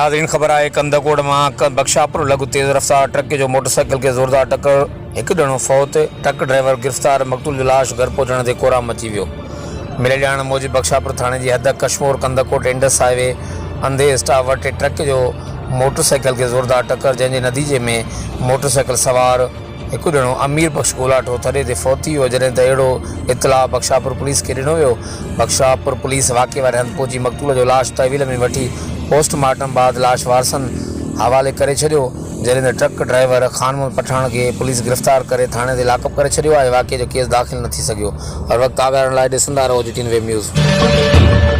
नाज़रीन ख़बर है कंदकोट में बख्शापुर लघु तेज़ रफ्तार ट्रक जो मोटरसाइकिल के ज़ोरदार टक्कर एक ॼणो फौत ट्रक ड्राइवर गिरफ़्तार मक़तूल जो लाश घर पहुंचण ते कोराम मची वियो। मिले ॼाण मूजिब बख्शापुर थाणे जी हद कश्मोर कंदकोट इंडस हाईवे अंधे स्टाफ वटि ट्रक जो मोटरसाइकिल के ज़ोरदार टक्कर जंहिंजे नतीजे में मोटरसाइकिल सवार एक ॼणो अमीर बख्श ॻोल्हाटो थड़े ते फौत वियो जॾहिं त अहिड़ो इतला बख्शापुर पुलिस खे ॾिनो वियो। बख्शापुर पुलिस वाक़े वारे हंधि पहुची मक़तूल जो लाश तहवील में वठी पोस्टमार्टम बाद लाश वारसनि हवाले करे छॾियो। जॾहिं त ट्रक ड्राइवर ख़ानमोहन पठाण खे पुलिस गिरफ़्तार करे थाणे ते लाकअप करे छॾियो आहे। वाक़े जो केस दाख़िल न थी सघियो। हर वक़्तु आगाह लाइ ॾिसंदा रहो GTN वेब न्यूज़।